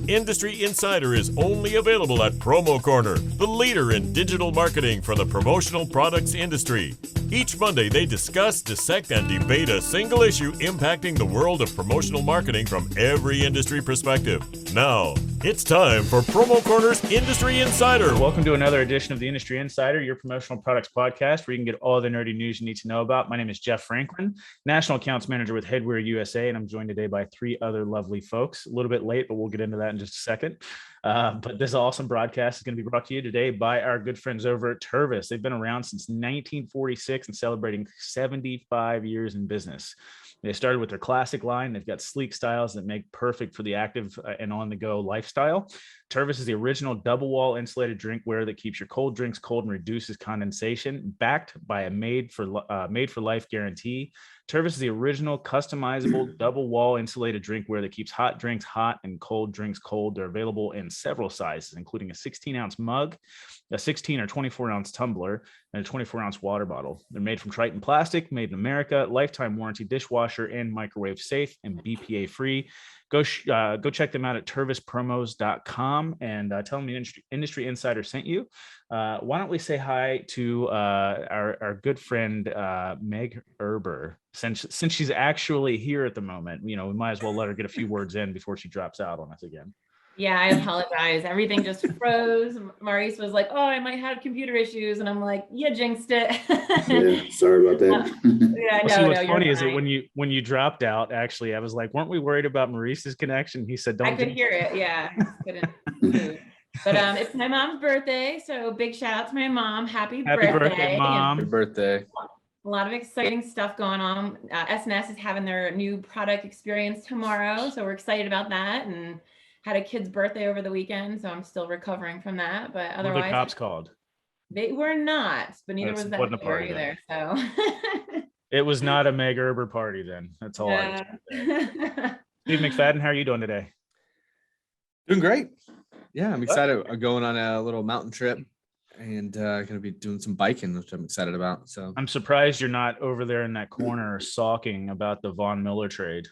Industry Insider is only available at Promo Corner, the leader in digital marketing for the promotional products industry. Each Monday, they discuss, dissect, and debate a single issue impacting the world of promotional marketing from every industry perspective. Now, it's time for Promo Corner's Industry Insider. Welcome to another edition of the Industry Insider, your promotional products podcast, where you can get all the nerdy news you need to know about. My name is Jeff Franklin, National Accounts Manager with Headwear USA, and I'm joined today by three other lovely folks. A little bit late, but we'll get into that in just a second. But this awesome broadcast is going to be brought to you today by our good friends over at Tervis. They've been around since 1946 and celebrating 75 years in business. They started with their classic line. They've got sleek styles that make perfect for the active and on-the-go lifestyle. Tervis is the original double-wall insulated drinkware that keeps your cold drinks cold and reduces condensation, backed by a made-for-life guarantee. Tervis is the original customizable double-wall insulated drinkware that keeps hot drinks hot and cold drinks cold. They're available in several sizes, including a 16-ounce mug, a 16 or 24-ounce tumbler, and a 24-ounce water bottle. They're made from Triton plastic, made in America, lifetime warranty, dishwasher and microwave safe, and BPA free. Go check them out at tervispromos.com and tell them the Industry Insider sent you. Why don't we say hi to our good friend Meg Erber, since she's actually here at the moment. You know, we might as well let her get a few words in before she drops out on us again. Yeah, I apologize. Everything just froze. Maurice was like, "Oh, I might have computer issues," and I'm like, "You jinxed it." Yeah, sorry about that. Yeah, Well, see, what's funny is that when you dropped out, actually, I was like, "Weren't we worried about Maurice's connection?" He said, "Don't." I could hear it. Yeah, couldn't. But it's my mom's birthday, so big shout out to my mom. Happy birthday, Mom! Happy birthday. A lot of exciting stuff going on. SNS is having their new product experience tomorrow, so we're excited about that. And had a kid's birthday over the weekend, so I'm still recovering from that. But otherwise, what were the cops called? They were not, but neither was that party either. So it was not a Meg Erber party then. That's all I was saying. Steve McFadden, how are you doing today? Doing great. Yeah, I'm excited. I'm going on a little mountain trip and going to be doing some biking, which I'm excited about. So I'm surprised you're not over there in that corner sulking about the Von Miller trade.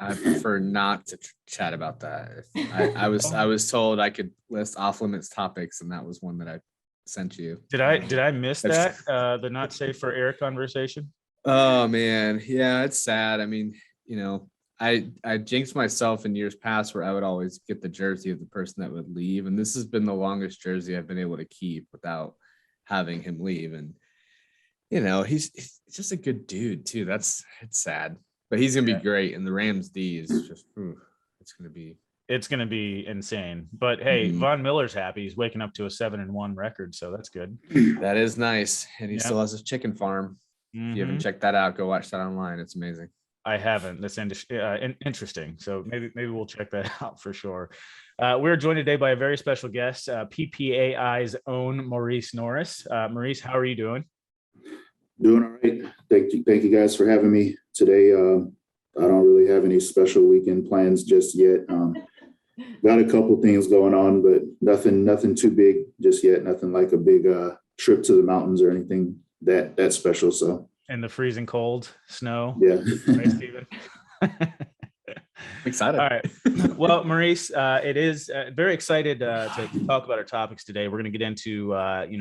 I prefer not to chat about that. I was told I could list off limits topics, and that was one that I sent you. Did I miss that? The not safe for air conversation? Oh man, yeah, it's sad. I mean, you know, I jinxed myself in years past where I would always get the jersey of the person that would leave, and this has been the longest jersey I've been able to keep without having him leave. And you know, he's just a good dude too. It's sad. But he's going to be great. And the Rams D is just, it's going to be insane. But hey, Von Miller's happy. He's waking up to a 7-1 record. So that's good. That is nice. And he still has his chicken farm. If you haven't checked that out, go watch that online. It's amazing. I haven't. That's interesting. So maybe we'll check that out for sure. We're joined today by a very special guest, PPAI's own Maurice Norris. Maurice, how are you doing? Doing all right. Thank you guys for having me today. I don't really have any special weekend plans just yet. Got a couple things going on, but nothing too big just yet. Nothing like a big trip to the mountains or anything that special. So. And the freezing cold, snow. Yeah. Right, Steven? Excited. All right. Well, Maurice, it is very excited to talk about our topics today. We're going to get into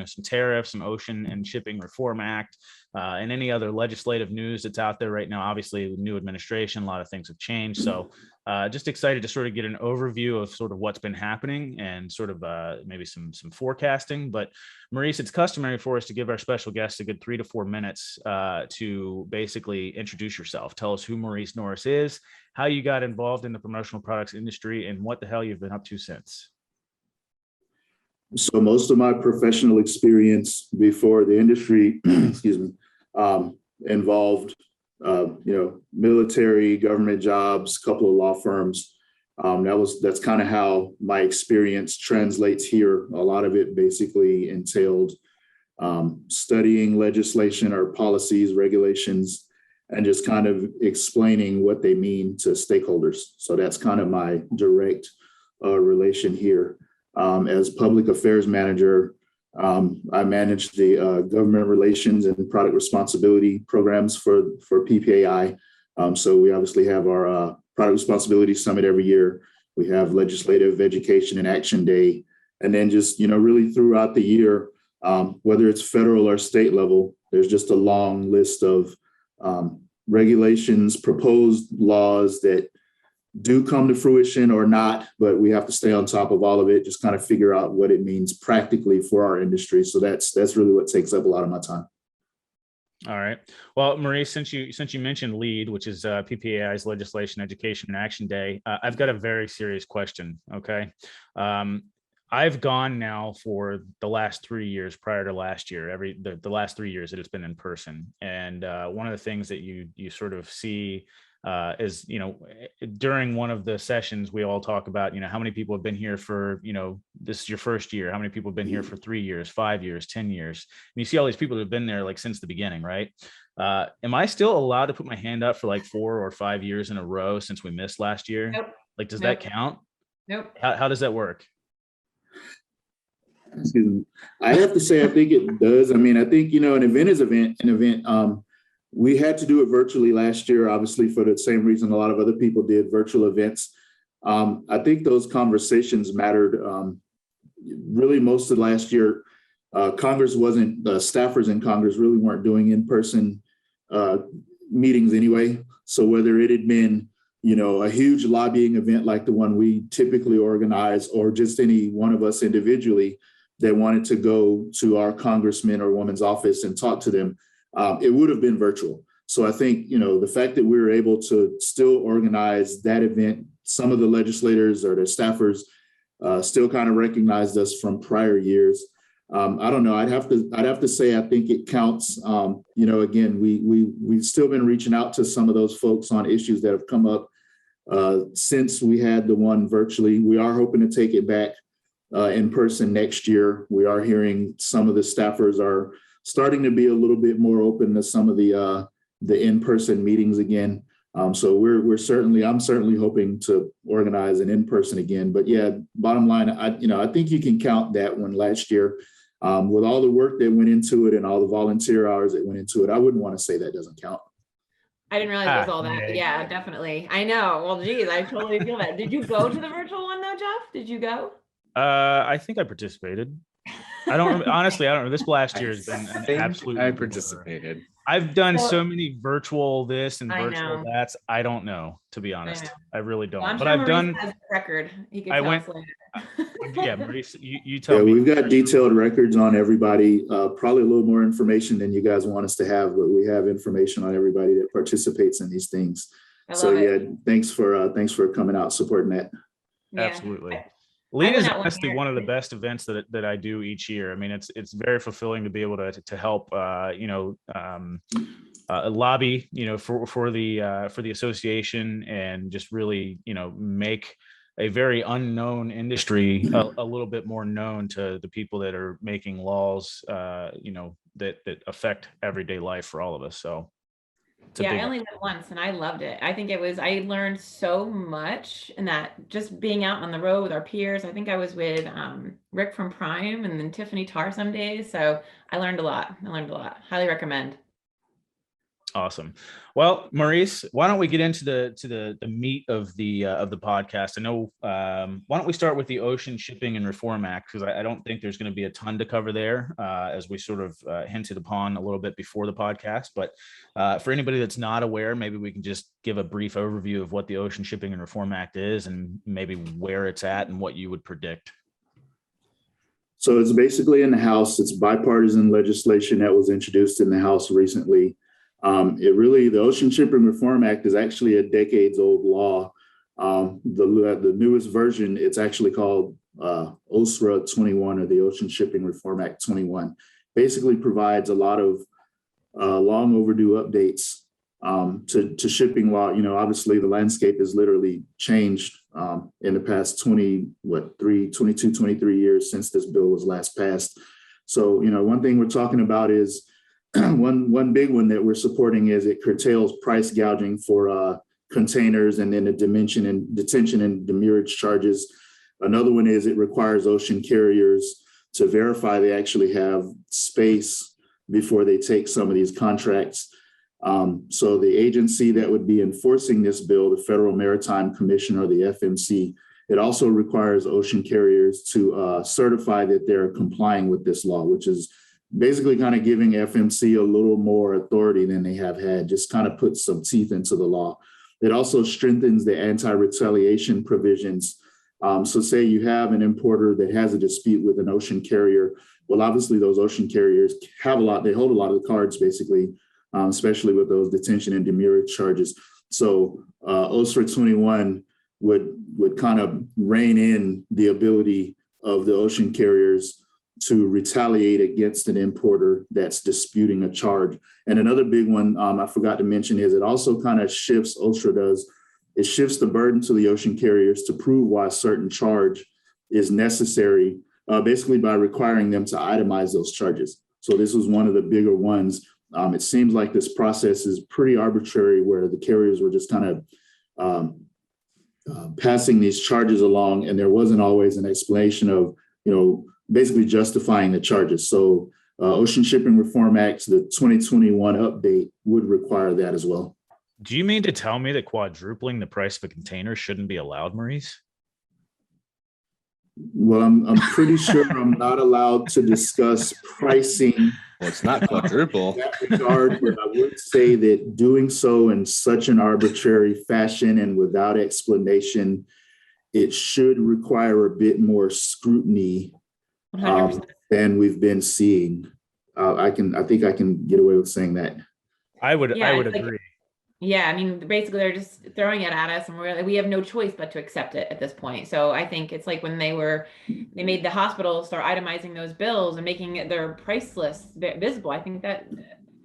some tariffs, some Ocean and Shipping Reform Act, and any other legislative news that's out there right now. Obviously, with new administration, a lot of things have changed. So just excited to sort of get an overview of sort of what's been happening and sort of maybe some forecasting. But Maurice, it's customary for us to give our special guests a good 3 to 4 minutes to basically introduce yourself. Tell us who Maurice Norris is, how you got involved in the promotional products industry, and what the hell you've been up to since. So most of my professional experience before the industry, involved, military, government jobs, couple of law firms. That's kind of how my experience translates here. A lot of it basically entailed studying legislation or policies, regulations, and just kind of explaining what they mean to stakeholders. So that's kind of my direct relation here. As public affairs manager, I manage the government relations and product responsibility programs for PPAI. So we obviously have our product responsibility summit every year. We have Legislative Education and Action Day. And then just, really throughout the year, whether it's federal or state level, there's just a long list of regulations, proposed laws that do come to fruition or not, but we have to stay on top of all of it, just kind of figure out what it means practically for our industry. So that's really what takes up a lot of my time. All right. Well, Maurice, since you mentioned LEAD, which is PPAI's Legislation, Education, and Action Day, I've got a very serious question. Okay. I've gone now for the last 3 years prior to last year, the last 3 years that it's been in person. And one of the things that you sort of see is, during one of the sessions, we all talk about, how many people have been here for, this is your first year, how many people have been here for 3 years, 5 years, 10 years. And you see all these people that have been there like since the beginning, right? Am I still allowed to put my hand up for like 4 or 5 years in a row since we missed last year? Nope. Like, does Nope. that count? Nope. How does that work? Excuse me. I have to say, I think it does. I mean, I think, an event is an event. We had to do it virtually last year, obviously, for the same reason a lot of other people did virtual events. I think those conversations mattered really most of last year. Congress wasn't, staffers in Congress really weren't doing in-person meetings anyway. So whether it had been, a huge lobbying event like the one we typically organize, or just any one of us individually that wanted to go to our congressman or woman's office and talk to them, it would have been virtual. So I think, the fact that we were able to still organize that event, some of the legislators or the staffers still kind of recognized us from prior years. I don't know. I'd have to say, I think it counts. Again, we've still been reaching out to some of those folks on issues that have come up since we had the one virtually. We are hoping to take it back in person next year. We are hearing some of the staffers are starting to be a little bit more open to some of the in-person meetings again. So I'm certainly hoping to organize an in-person again. But yeah, bottom line, I think you can count that one last year. With all the work that went into it and all the volunteer hours that went into it, I wouldn't want to say that doesn't count. I didn't realize it was all that. But yeah, definitely. I know. Well, geez, I totally feel that. Did you go to the virtual one though, Jeff? Did you go? I think I participated. I don't honestly. I don't know. This last year has been an absolute. I participated. I've done so many virtual this and I virtual know. that's. I don't know, to be honest. I really don't. Well, I'm but sure I've Maurice done. has the record. He can I tell went. us later. Yeah, Maurice, you tell Yeah, me. we've got detailed records on everybody. Probably a little more information than you guys want us to have, but we have information on everybody that participates in these things. So yeah, thanks for coming out supporting that. Yeah. Absolutely. LEAD is went out honestly one year. one of the best events that I do each year. I mean, it's very fulfilling to be able to help lobby, for the association, and just really, make a very unknown industry a little bit more known to the people that are making laws, that affect everyday life for all of us. So Yeah, I only went once and I loved it. I think I learned so much in that, just being out on the road with our peers. I think I was with Rick from Prime and then Tiffany Tarr some days. So I learned a lot. Highly recommend. Awesome. Well, Maurice, why don't we get into the meat of the podcast? I know. Why don't we start with the Ocean Shipping and Reform Act, because I don't think there's going to be a ton to cover there, as we sort of hinted upon a little bit before the podcast. But for anybody that's not aware, maybe we can just give a brief overview of what the Ocean Shipping and Reform Act is, and maybe where it's at and what you would predict. So it's basically in the House. It's bipartisan legislation that was introduced in the House recently. The Ocean Shipping Reform Act is actually a decades-old law. The newest version, it's actually called OSRA 21, or the Ocean Shipping Reform Act 21. Basically provides a lot of long overdue updates to shipping law. Obviously the landscape has literally changed in the past 23 years since this bill was last passed. So, one thing we're talking about is one big one that we're supporting is it curtails price gouging for containers, and then the detention and demurrage charges. Another one is it requires ocean carriers to verify they actually have space before they take some of these contracts. So the agency that would be enforcing this bill, the Federal Maritime Commission, or the FMC, It also requires ocean carriers to certify that they're complying with this law, which is basically kind of giving FMC a little more authority than they have had, just kind of puts some teeth into the law. It also strengthens the anti-retaliation provisions. So say you have an importer that has a dispute with an ocean carrier. Well, obviously those ocean carriers they hold a lot of the cards basically, especially with those detention and demurrage charges. So OSRA 21 would kind of rein in the ability of the ocean carriers to retaliate against an importer that's disputing a charge. And another big one I forgot to mention is it also kind of shifts, OSRA does, it shifts the burden to the ocean carriers to prove why a certain charge is necessary, basically by requiring them to itemize those charges. So this was one of the bigger ones. It seems like this process is pretty arbitrary where the carriers were just kind of passing these charges along, and there wasn't always an explanation of, basically justifying the charges. So Ocean Shipping Reform Act, the 2021 update would require that as well. Do you mean to tell me that quadrupling the price of a container shouldn't be allowed, Maurice? Well, I'm pretty sure I'm not allowed to discuss pricing. Well, it's not quadruple. In that regard, but I would say that doing so in such an arbitrary fashion and without explanation, it should require a bit more scrutiny than we've been seeing. I think I can get away with saying that. I would agree. Yeah, I mean, basically they're just throwing it at us, and we have no choice but to accept it at this point. So I think it's like when they made the hospitals start itemizing those bills and making their price list visible. I think that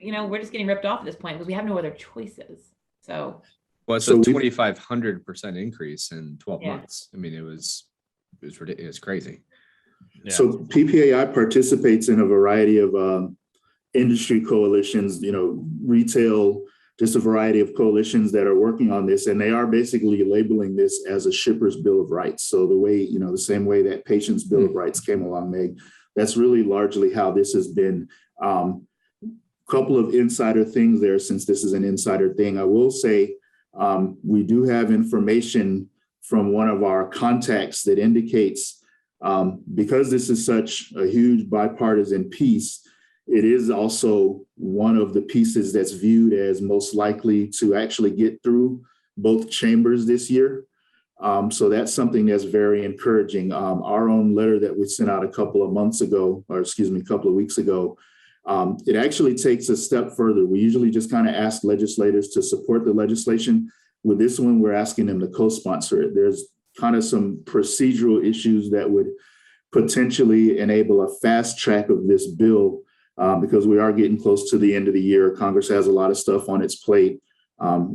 we're just getting ripped off at this point because we have no other choices. So it's a 2,500% increase in 12 months. I mean, it was ridiculous, crazy. Yeah. So PPAI participates in a variety of industry coalitions, retail, just a variety of coalitions that are working on this, and they are basically labeling this as a shipper's bill of rights. So the way, the same way that patient's bill of rights came along, Meg, that's really largely how this has been. Couple of insider things there, since this is an insider thing. I will say we do have information from one of our contacts that indicates because this is such a huge bipartisan piece, it is also one of the pieces that's viewed as most likely to actually get through both chambers this year. So that's something that's very encouraging. Our own letter that we sent out a couple of weeks ago, it actually takes a step further. We usually just kind of ask legislators to support the legislation. With this one, we're asking them to co-sponsor it. There's kind of some procedural issues that would potentially enable a fast track of this bill. Because we are getting close to the end of the year. Congress has a lot of stuff on its plate.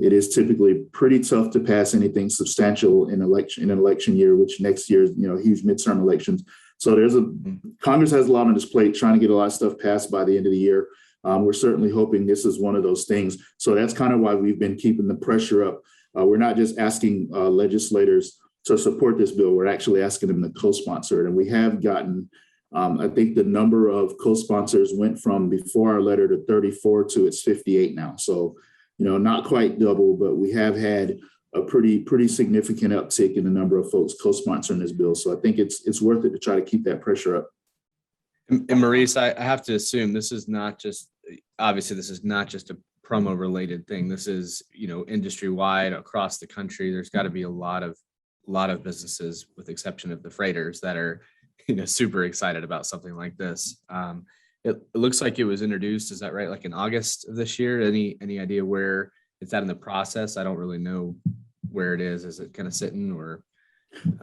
It is typically pretty tough to pass anything substantial in an election year, which next year is, huge midterm elections. So Congress has a lot on its plate, trying to get a lot of stuff passed by the end of the year. We're certainly hoping this is one of those things. So that's kind of why we've been keeping the pressure up. We're not just asking legislators to support this bill. We're actually asking them to co-sponsor it. And we have gotten I think the number of co-sponsors went from before our letter to 34 to it's 58 now. So, not quite double, but we have had a pretty significant uptick in the number of folks co-sponsoring this bill. So I think it's worth it to try to keep that pressure up. And Maurice, I have to assume this is not just a promo related thing. This is, industry wide across the country. There's got to be a lot of businesses, with exception of the freighters, that are super excited about something like this. It looks like it was introduced, is that right? Like in August of this year? Any idea where it's at in the process? I don't really know where it is. Is it kind of sitting or?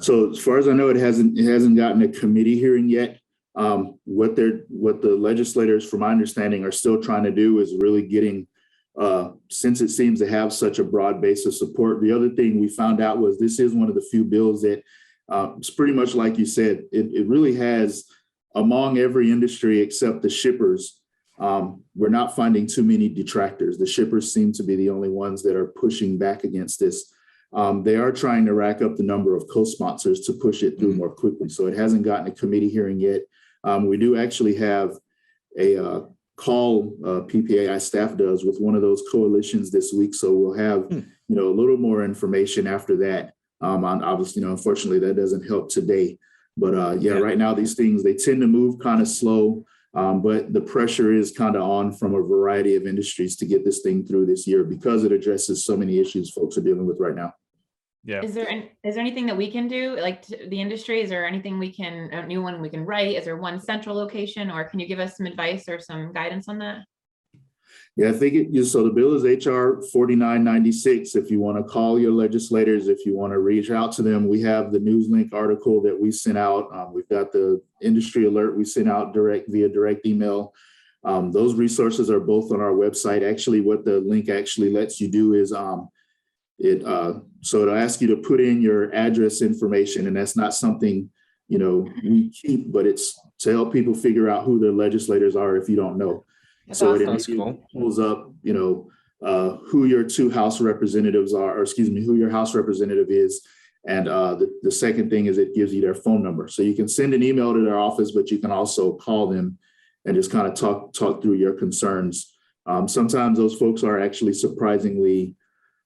So as far as I know, it hasn't gotten a committee hearing yet. What the legislators, from my understanding, are still trying to do is really getting, since it seems to have such a broad base of support. The other thing we found out was this is one of the few bills that it's pretty much like you said, it really has, among every industry except the shippers, we're not finding too many detractors. The shippers seem to be the only ones that are pushing back against this. They are trying to rack up the number of co-sponsors to push it through more quickly. So it hasn't gotten a committee hearing yet. We do actually have a call PPAI staff does with one of those coalitions this week. So we'll have a little more information after that. Obviously, unfortunately, that doesn't help today. But yeah, right now, these things, they tend to move kind of slow. But the pressure is kind of on from a variety of industries to get this thing through this year because it addresses so many issues folks are dealing with right now. Yeah. Is there anything that we can do, like the industry? Is there anything a new one we can write? Is there one central location, or can you give us some advice or some guidance on that? Yeah, I think so the bill is HR 4996. If you want to call your legislators, if you want to reach out to them, we have the NewsLink article that we sent out. We've got the industry alert we sent out via direct email. Those resources are both on our website. Actually, what the link actually lets you do is so it'll ask you to put in your address information, and that's not something we keep, but it's to help people figure out who their legislators are if you don't know. That's So awesome. it immediately pulls up, who your two House representatives are, or excuse me, who your House representative is. And the second thing is it gives you their phone number. So you can send an email to their office, but you can also call them and just kind of talk through your concerns. Sometimes those folks are actually surprisingly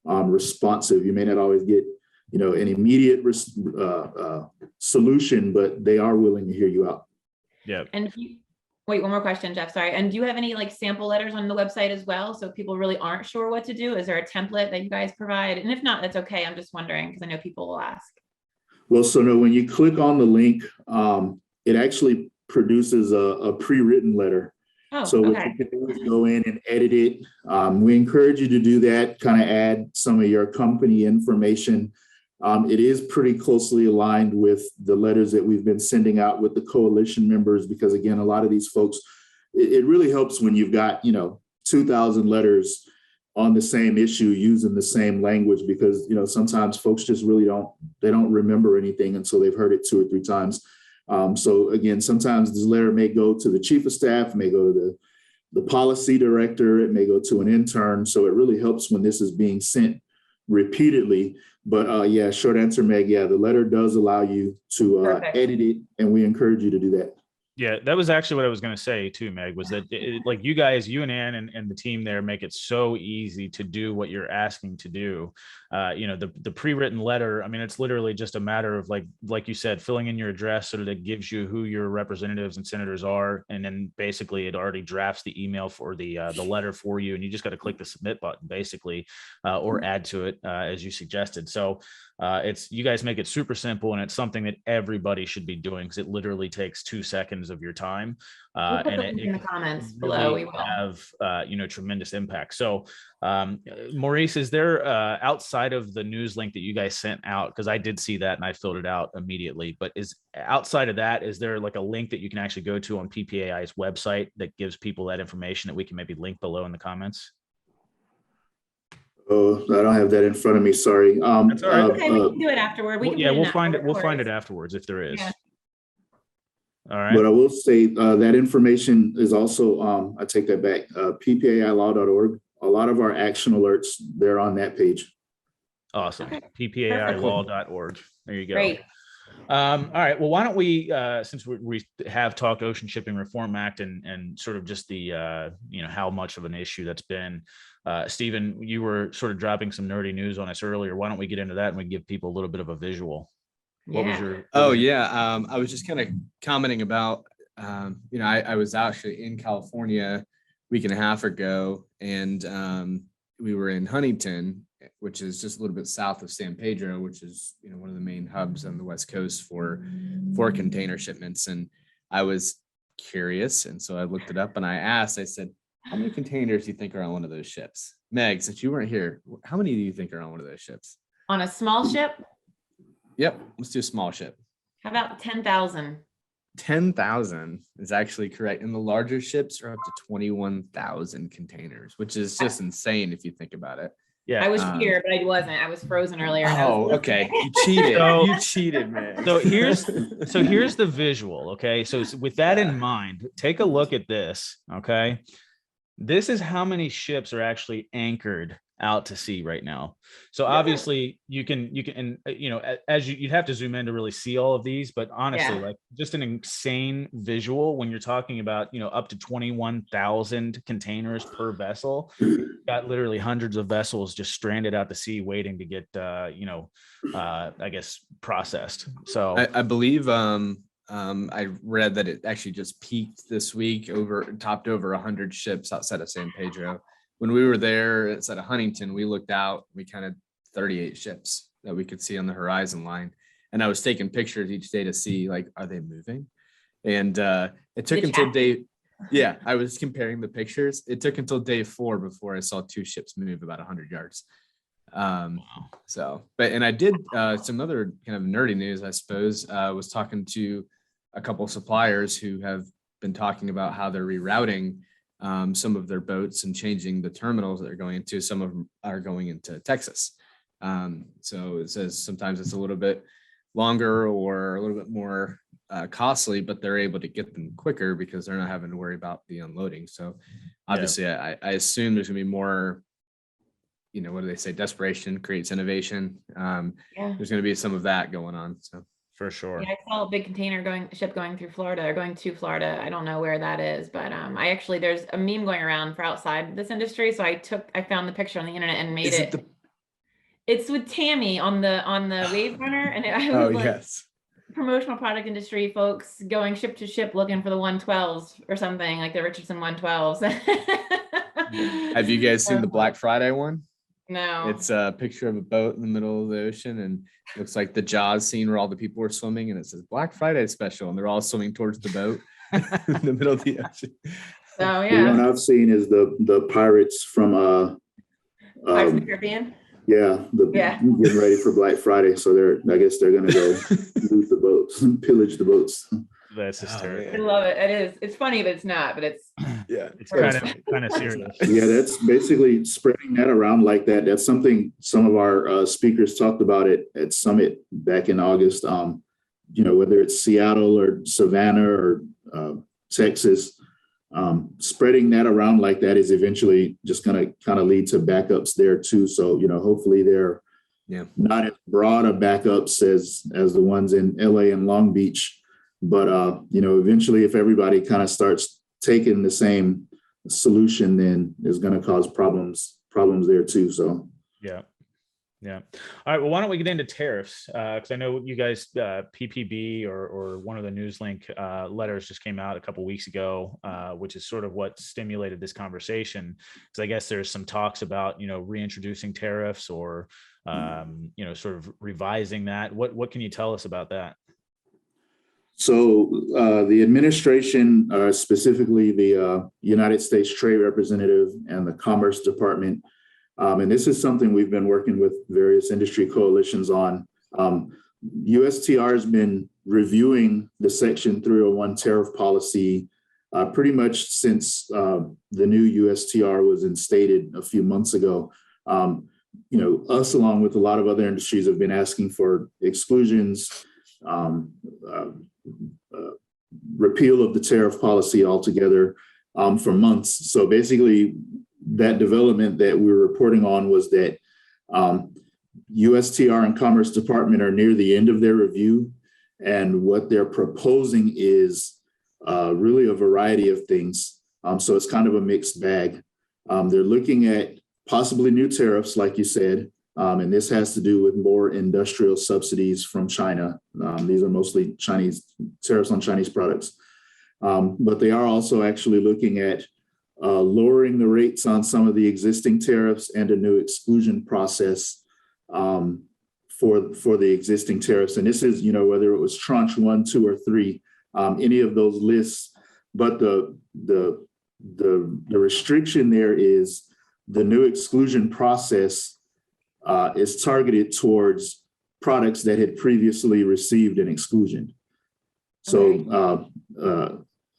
responsive. You may not always get, an immediate solution, but they are willing to hear you out. Yeah. And wait, one more question, Jeff, sorry. And do you have any like sample letters on the website as well? So if people really aren't sure what to do, is there a template that you guys provide? And if not, that's okay. I'm just wondering because I know people will ask. Well, so no, when you click on the link, it actually produces a pre-written letter. Oh, so what okay. you can do is go in and edit it. We encourage you to do that, kind of add some of your company information. It is pretty closely aligned with the letters that we've been sending out with the coalition members, because again, a lot of these folks, it really helps when you've got, 2,000 letters on the same issue using the same language, because, sometimes folks just really don't remember anything until they've heard it 2 or 3 times. So again, sometimes this letter may go to the chief of staff, may go to the policy director, it may go to an intern. So it really helps when this is being sent repeatedly. But yeah, short answer, Meg, yeah, the letter does allow you to edit it, and we encourage you to do that. Yeah, that was actually what I was going to say too, Meg, was that like you guys, you and Ann and the team there make it so easy to do what you're asking to do. The pre-written letter, I mean, it's literally just a matter of like you said, filling in your address so that it gives you who your representatives and senators are. And then basically it already drafts the email for the letter for you. And you just got to click the submit button basically, or add to it as you suggested. So you guys make it super simple, and it's something that everybody should be doing because it literally takes 2 seconds of your time. We'll put And the link in the comments really below. We will have tremendous impact. So Maurice, is there outside of the news link that you guys sent out, because I did see that and I filled it out immediately, but is outside of that, is there like a link that you can actually go to on PPAI's website that gives people that information that we can maybe link below in the comments? Oh, I don't have that in front of me. Sorry. That's all right. okay, we can do it afterward. We'll find it. We'll find it afterwards if there is. Yeah. All right. But I will say that information is also, I take that back, PPAIlaw.org. A lot of our action alerts, they're on that page. Awesome. Okay. PPAIlaw.org. There you go. Great. All right. Well, why don't we, since we have talked Ocean Shipping Reform Act and sort of just the, how much of an issue that's been, Stephen, you were sort of dropping some nerdy news on us earlier. Why don't we get into that and we give people a little bit of a visual? What was your? I was just kind of commenting about, I was actually in California a week and a half ago, and we were in Huntington, which is just a little bit south of San Pedro, which is, one of the main hubs on the West Coast for container shipments. And I was curious. And so I looked it up and I said, how many containers do you think are on one of those ships? Meg, since you weren't here, how many do you think are on one of those ships? On a small ship? Yep. Let's do a small ship. How about 10,000? 10,000 is actually correct. And the larger ships are up to 21,000 containers, which is just insane if you think about it. Yeah. I was here, but I wasn't. I was frozen earlier. Oh, okay. You cheated. You cheated, man. So here's the visual. Okay. So with that in mind, take a look at this. Okay. This is how many ships are actually anchored out to sea right now. So obviously you can, and as you'd have to zoom in to really see all of these, but honestly, like just an insane visual when you're talking about, up to 21,000 containers per vessel. Got literally hundreds of vessels just stranded out to sea waiting to get, I guess processed. So I believe, I read that it actually just peaked this week, topped over 100 ships outside of San Pedro. When we were there outside of Huntington, we looked out, we counted 38 ships that we could see on the horizon line. And I was taking pictures each day to see, like, are they moving? And it took until I was comparing the pictures. It took until day 4 before I saw 2 ships move about 100 yards. So, and I did some other kind of nerdy news, I suppose. Was talking to a couple of suppliers who have been talking about how they're rerouting some of their boats and changing the terminals that they're going into. Some of them are going into Texas. So it says sometimes it's a little bit longer or a little bit more costly, but they're able to get them quicker because they're not having to worry about the unloading. So obviously I assume there's gonna be more, what do they say? Desperation creates innovation. There's going to be some of that going on. So for sure. Yeah, I saw a big ship going through Florida or going to Florida. I don't know where that is, but there's a meme going around for outside this industry. So I found the picture on the internet and made it. It's with Tammy on the Wave Runner, and I was yes. Promotional product industry folks going ship to ship looking for the 112s or something, like the Richardson 112s. Have you guys seen the Black Friday one? No. It's a picture of a boat in the middle of the ocean, and it looks like the Jaws scene where all the people are swimming, and it says Black Friday special, and they're all swimming towards the boat in the middle of the oceon. So The one I've seen is the pirates from Pirates of the Caribbean. Getting ready for Black Friday, so I guess they're gonna go loot the boats and pillage the boats. That's hysterical. I love it. It is. It's funny, but it's not. But it's it's kind of serious. Yeah, that's basically spreading that around like that. That's something some of our speakers talked about it at Summit back in August. Whether it's Seattle or Savannah or Texas, spreading that around like that is eventually just going to kind of lead to backups there too. So hopefully they're not as broad of backups as the ones in LA and Long Beach. But, eventually if everybody kind of starts taking the same solution, then it's going to cause problems there too. So, yeah. All right. Well, why don't we get into tariffs? Because I know you guys, PPB or one of the NewsLink letters just came out a couple of weeks ago, which is sort of what stimulated this conversation. Because I guess there's some talks about, reintroducing tariffs or, sort of revising that. What can you tell us about that? So the administration, specifically the United States Trade Representative and the Commerce Department, and this is something we've been working with various industry coalitions on. USTR has been reviewing the Section 301 tariff policy pretty much since the new USTR was instated a few months ago. Us, along with a lot of other industries, have been asking for exclusions, repeal of the tariff policy altogether for months. So basically, that development that we were reporting on was that USTR and Commerce Department are near the end of their review, and what they're proposing is really a variety of things. So it's kind of a mixed bag. They're looking at possibly new tariffs, like you said, and this has to do with more industrial subsidies from China. These are mostly Chinese tariffs on Chinese products. But they are also actually looking at lowering the rates on some of the existing tariffs and a new exclusion process for the existing tariffs. And this is, whether it was tranche 1, 2, or 3, any of those lists. But the restriction there is the new exclusion process is targeted towards products that had previously received an exclusion. So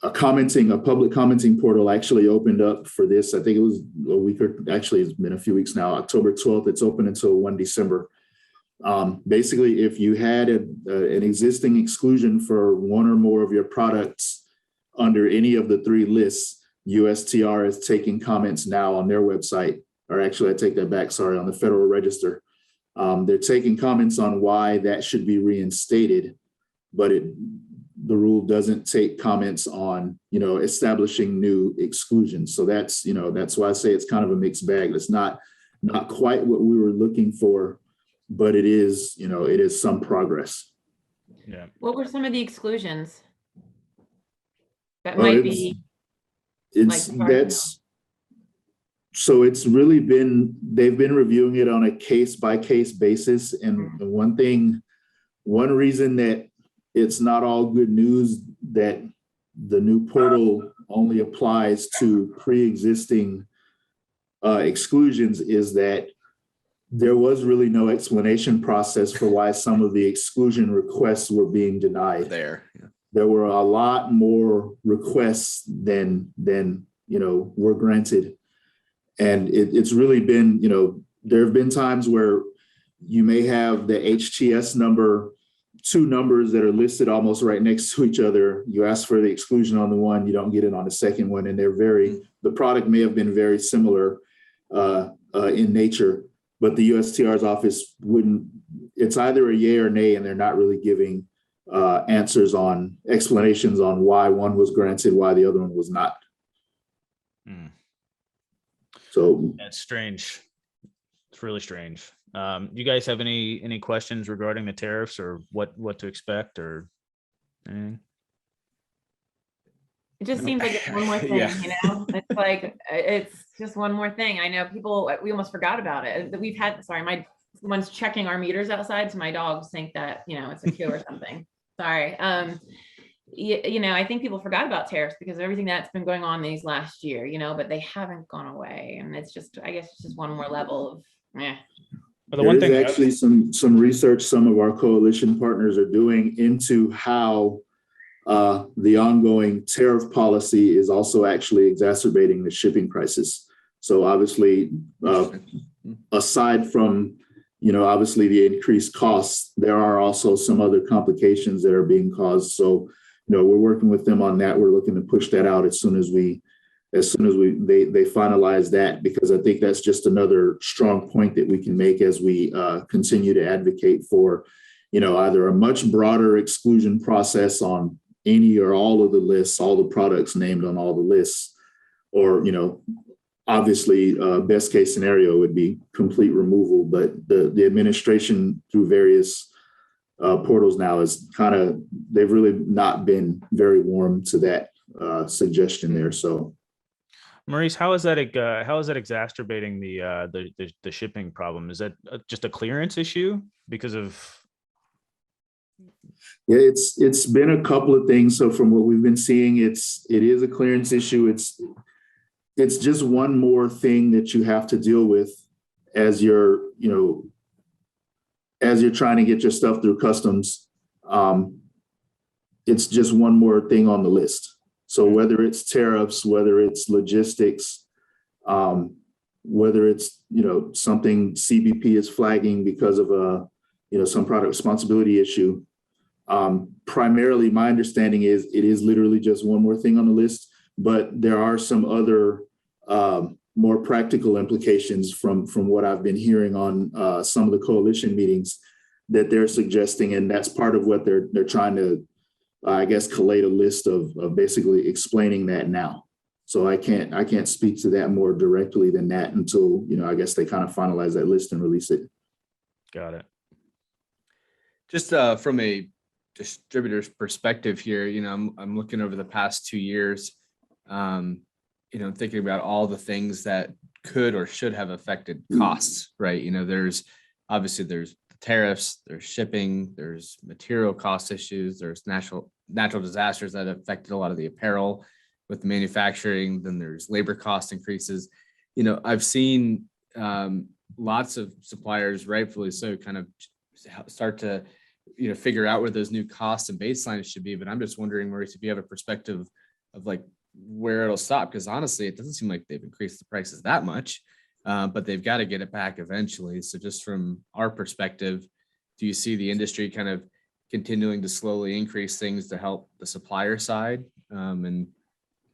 a public commenting portal actually opened up for this. I think it was a week, or actually it's been a few weeks now, October 12th. It's open until 1 December. Basically, if you had an existing exclusion for one or more of your products under any of the 3 lists, USTR is taking comments now on their website or actually I take that back, sorry, on the Federal Register. They're taking comments on why that should be reinstated, but the rule doesn't take comments on, establishing new exclusions. So that's why I say it's kind of a mixed bag. It's not quite what we were looking for, but it is some progress. Yeah. What were some of the exclusions that might be? So it's really they've been reviewing it on a case by case basis. And one reason that it's not all good news that the new portal only applies to pre-existing exclusions is that there was really no explanation process for why some of the exclusion requests were being denied. There were a lot more requests than were granted. And it's really been, there have been times where you may have the HTS number, two numbers that are listed almost right next to each other. You ask for the exclusion on the one, you don't get it on the second one. And the product may have been very similar in nature, but the USTR's office it's either a yay or nay, and they're not really giving explanations on why one was granted, why the other one was not. So that's strange. It's really strange. You guys have any questions regarding the tariffs or what to expect or anything? It just seems like it's one more thing, It's like, it's just one more thing. I know we almost forgot about it. We've had, my one's checking our meters outside, so my dogs think that, it's a queue or something. Sorry. I think people forgot about tariffs because of everything that's been going on these last year, but they haven't gone away. And it's just, I guess it's just one more level of, But the one thing actually some research some of our coalition partners are doing into how the ongoing tariff policy is also actually exacerbating the shipping prices. So obviously, aside from, obviously the increased costs, there are also some other complications that are being caused. So, we're working with them on that. We're looking to push that out as soon as they finalize that, because I think that's just another strong point that we can make as we continue to advocate for, either a much broader exclusion process on any or all of the lists, all the products named on all the lists, or, obviously best case scenario would be complete removal, but the administration through various portals now is they've really not been very warm to that suggestion there. So Maurice, how is that exacerbating the shipping problem? Is that just a clearance issue because of? Yeah, it's been a couple of things. So from what we've been seeing, it is a clearance issue. It's just one more thing that you have to deal with as you're trying to get your stuff through customs. It's just one more thing on the list. So whether it's tariffs, whether it's logistics, whether it's, something CBP is flagging because of some product responsibility issue, primarily my understanding is it is literally just one more thing on the list, but there are some other more practical implications from what I've been hearing on some of the coalition meetings that they're suggesting. And that's part of what they're trying to, I guess, collate a list of basically explaining that now. So I can't speak to that more directly than that until, I guess they kind of finalize that list and release it. Got it. Just from a distributor's perspective here, I'm looking over the past 2 years, thinking about all the things that could or should have affected costs, right? There's the tariffs, there's shipping, there's material cost issues, there's natural disasters that affected a lot of the apparel with manufacturing, then there's labor cost increases. I've seen lots of suppliers, rightfully so, kind of start to figure out where those new costs and baselines should be. But I'm just wondering, Maurice, if you have a perspective of like where it'll stop, because honestly, it doesn't seem like they've increased the prices that much, but they've got to get it back eventually. So just from our perspective, do you see the industry kind of continuing to slowly increase things to help the supplier side? And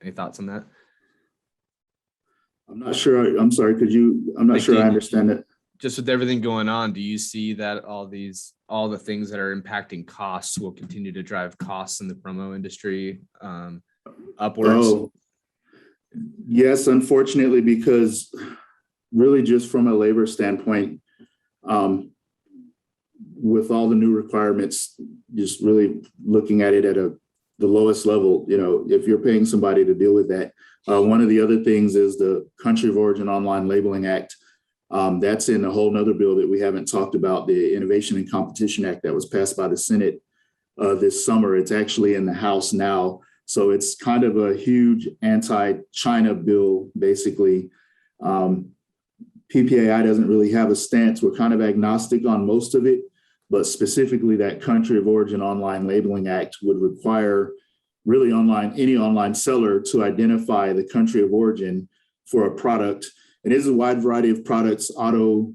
any thoughts on that? I'm not sure. I'm sorry. I'm not sure I understand it. Just with everything going on, do you see that all the things that are impacting costs will continue to drive costs in the promo industry upwards? Oh, yes, unfortunately, because really just from a labor standpoint, with all the new requirements, just really looking at it at the lowest level, if you're paying somebody to deal with that. One of the other things is the Country of Origin Online Labeling Act. That's in a whole nother bill that we haven't talked about, the Innovation and Competition Act that was passed by the Senate this summer. It's actually in the House now. So it's kind of a huge anti-China bill, basically. PPAI doesn't really have a stance. We're kind of agnostic on most of it, but specifically that Country of Origin Online Labeling Act would require really any online seller to identify the country of origin for a product. It is a wide variety of products, auto,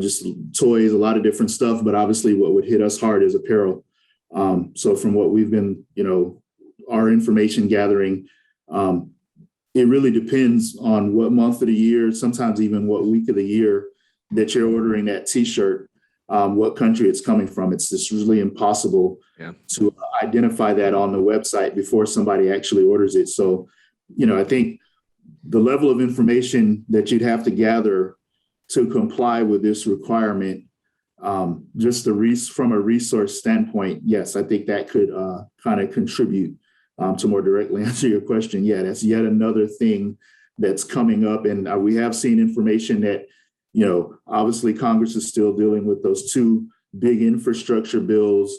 just toys, a lot of different stuff, but obviously what would hit us hard is apparel. So from what we've been, our information gathering, it really depends on what month of the year, sometimes even what week of the year that you're ordering that T-shirt, what country it's coming from. It's just really impossible to identify that on the website before somebody actually orders it. So, I think the level of information that you'd have to gather to comply with this requirement, just from a resource standpoint, yes, I think that could kind of contribute to more directly answer your question. Yeah, that's yet another thing that's coming up. And we have seen information that, obviously Congress is still dealing with those two big infrastructure bills.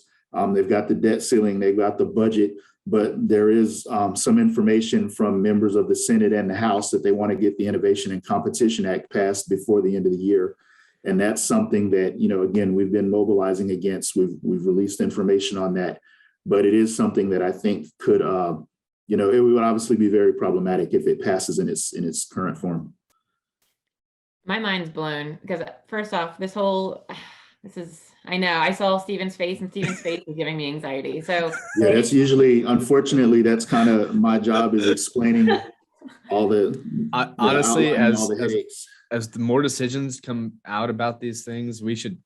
They've got the debt ceiling, they've got the budget, but there is some information from members of the Senate and the House that they want to get the Innovation and Competition Act passed before the end of the year. And that's something that, again, we've been mobilizing against. We've released information on that, but it is something that I think could, it would obviously be very problematic if it passes in its current form. My mind's blown because first off, I know I saw Steven's face and Steven's face is giving me anxiety. So yeah, that's usually, unfortunately, that's kind of my job, is explaining all the, honestly, all the headaches. As the more decisions come out about these things, we should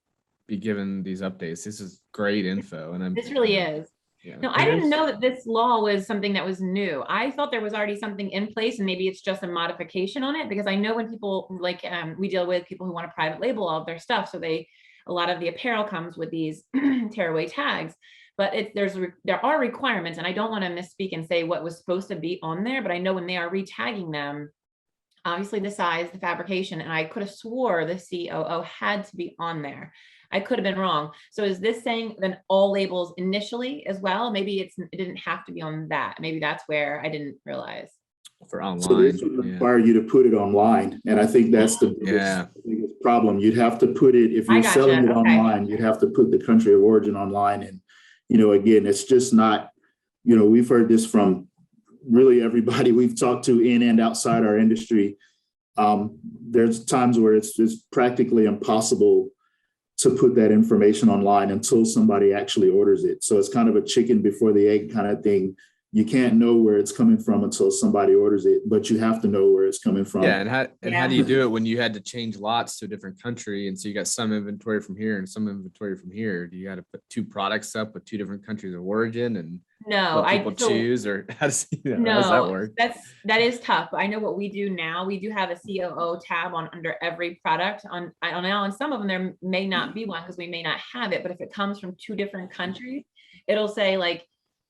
be given these updates. This is great info. And this really is. Yeah. No, I didn't know that this law was something that was new. I thought there was already something in place and maybe it's just a modification on it, because I know when people we deal with people who want to private label all of their stuff. So a lot of the apparel comes with these tearaway tags, but there are requirements, and I don't want to misspeak and say what was supposed to be on there, but I know when they are re-tagging them, obviously the size, the fabrication, and I could have swore the COO had to be on there. I could have been wrong. So is this saying then all labels initially as well? Maybe it didn't have to be on that. Maybe that's where I didn't realize. For online, so this would require you to put it online, and I think that's the biggest problem. You'd have to put it, if you're selling it online, you'd have to put the country of origin online. And again, it's just not. We've heard this from really everybody we've talked to in and outside our industry. There's times where it's practically impossible to put that information online until somebody actually orders it. So it's kind of a chicken before the egg kind of thing. You can't know where it's coming from until somebody orders it, but you have to know where it's coming from. Yeah, and how do you do it when you had to change lots to a different country, and so you got some inventory from here and some inventory from here? Do you got to put two products up with two different countries of origin and let people choose, or how does that work? That is tough. I know what we do now. We do have a COO tab under every product. On some of them there may not be one because we may not have it, but if it comes from two different countries, it'll say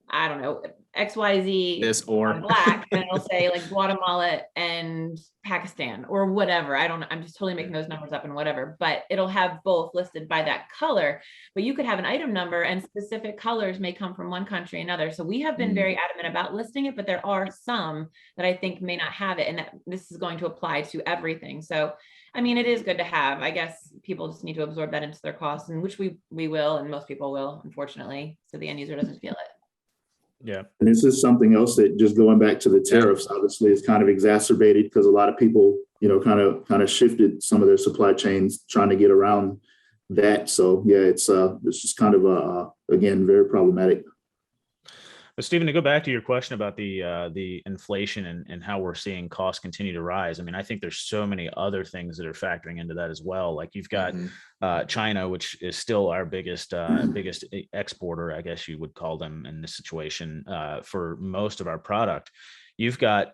I don't know, XYZ this or black, and it'll say Guatemala and Pakistan or whatever. I'm just totally making those numbers up and whatever, but it'll have both listed by that color. But you could have an item number and specific colors may come from one country or another. So we have been very adamant about listing it, but there are some that I think may not have it, and that this is going to apply to everything. So I mean, it is good to have. I guess people just need to absorb that into their costs, and which we will, and most people will, unfortunately, so the end user doesn't feel it. Yeah. And this is something else that, just going back to the tariffs, obviously is kind of exacerbated because a lot of people, kind of shifted some of their supply chains trying to get around that. So yeah, it's just kind of again, very problematic. But Stephen, to go back to your question about the inflation and how we're seeing costs continue to rise, I mean, I think there's so many other things that are factoring into that as well. Like you've got China, which is still our biggest exporter, I guess you would call them in this situation, for most of our product. You've got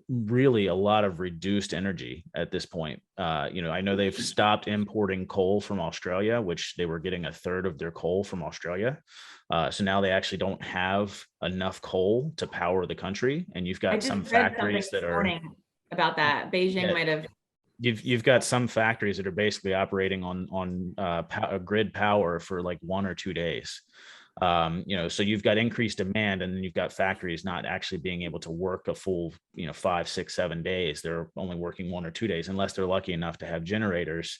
really a lot of reduced energy at this point. I know they've stopped importing coal from Australia, which they were getting a third of their coal from Australia. So now they actually don't have enough coal to power the country. And you've got some factories that are about that. Beijing might have. You've got some factories that are basically operating on grid power for like 1 or 2 days. So you've got increased demand, and then you've got factories not actually being able to work a full, 5, 6, 7 days. They're only working 1 or 2 days, unless they're lucky enough to have generators,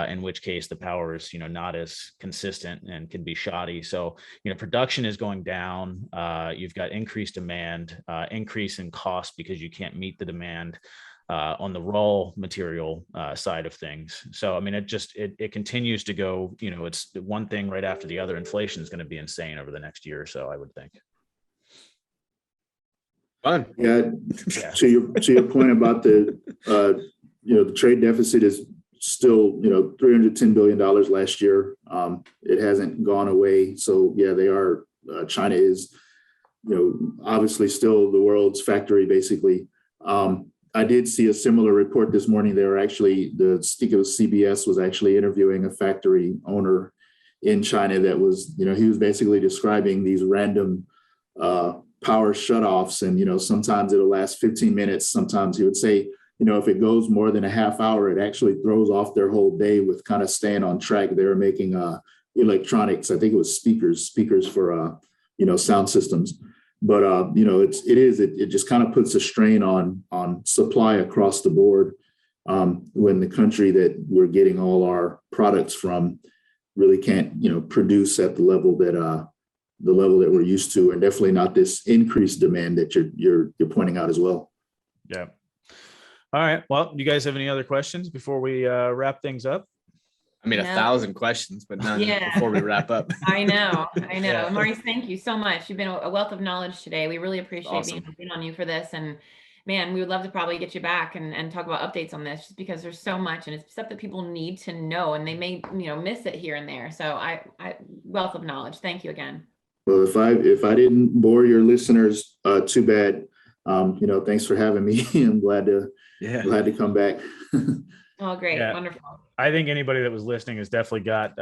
in which case the power is, not as consistent and can be shoddy. So, production is going down. You've got increased demand, increase in cost because you can't meet the demand on the raw material side of things. So, I mean, it continues to go, it's one thing right after the other. Inflation is going to be insane over the next year or so, I would think. Fun. Yeah. To your point about the trade deficit is still, $310 billion last year. It hasn't gone away. So yeah, China is, obviously still the world's factory, basically. I did see a similar report this morning. They were actually, CBS was actually interviewing a factory owner in China that was, he was basically describing these random power shutoffs. And, sometimes it'll last 15 minutes. Sometimes he would say, if it goes more than a half hour, it actually throws off their whole day with kind of staying on track. They were making electronics. I think it was speakers for, sound systems. But it just kind of puts a strain on supply across the board when the country that we're getting all our products from really can't produce at the level that we're used to, and definitely not this increased demand that you're pointing out as well. Yeah. All right. Well, do you guys have any other questions before we wrap things up? I mean, 1,000 questions, but none before we wrap up. I know. Yeah. Maurice, thank you so much. You've been a wealth of knowledge today. We really appreciate being on you for this. And man, we would love to probably get you back and talk about updates on this, just because there's so much, and it's stuff that people need to know, and they may, miss it here and there. So I wealth of knowledge. Thank you again. Well, if I didn't bore your listeners, too bad. Thanks for having me. I'm glad to come back. Oh, great. Yeah. Wonderful. I think anybody that was listening has definitely got,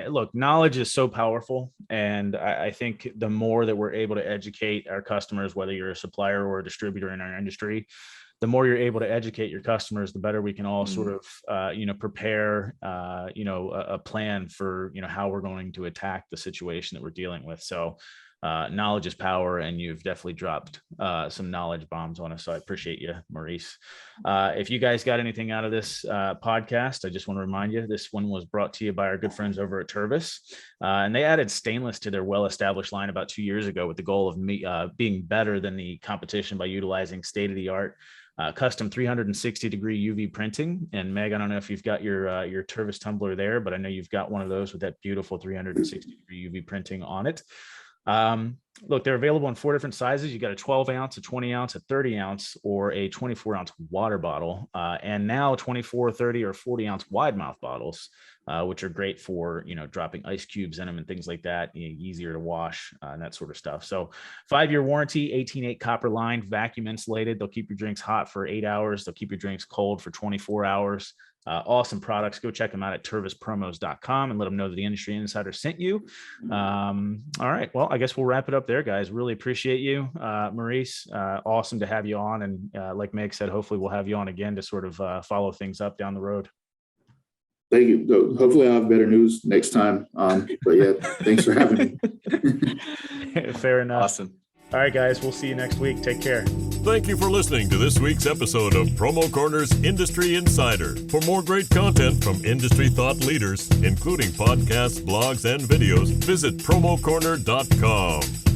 look, knowledge is so powerful. And I think the more that we're able to educate our customers, whether you're a supplier or a distributor in our industry, the more you're able to educate your customers, the better we can all sort of, prepare, a plan for, how we're going to attack the situation that we're dealing with. So knowledge is power, and you've definitely dropped some knowledge bombs on us. So I appreciate you, Maurice. If you guys got anything out of this podcast, I just want to remind you, this one was brought to you by our good friends over at Tervis. And they added stainless to their well-established line about 2 years ago with the goal of being better than the competition by utilizing state-of-the-art custom 360-degree UV printing. And Meg, I don't know if you've got your Tervis tumbler there, but I know you've got one of those with that beautiful 360-degree UV printing on it. Look, they're available in 4 different sizes. You got a 12 ounce, a 20 ounce, a 30 ounce, or a 24 ounce water bottle. And now 24, 30, or 40 ounce wide mouth bottles, which are great for, dropping ice cubes in them and things like that, easier to wash and that sort of stuff. So 5-year warranty, 18.8 copper lined, vacuum insulated. They'll keep your drinks hot for 8 hours. They'll keep your drinks cold for 24 hours. Awesome products. Go check them out at tervispromos.com and let them know that the Industry Insider sent you. All right. Well, I guess we'll wrap it up there, guys. Really appreciate you, Maurice. Awesome to have you on. And like Meg said, hopefully we'll have you on again to sort of follow things up down the road. Thank you. Hopefully I'll have better news next time. But yeah, thanks for having me. Fair enough. Awesome. All right, guys. We'll see you next week. Take care. Thank you for listening to this week's episode of Promo Corner's Industry Insider. For more great content from industry thought leaders, including podcasts, blogs, and videos, visit promocorner.com.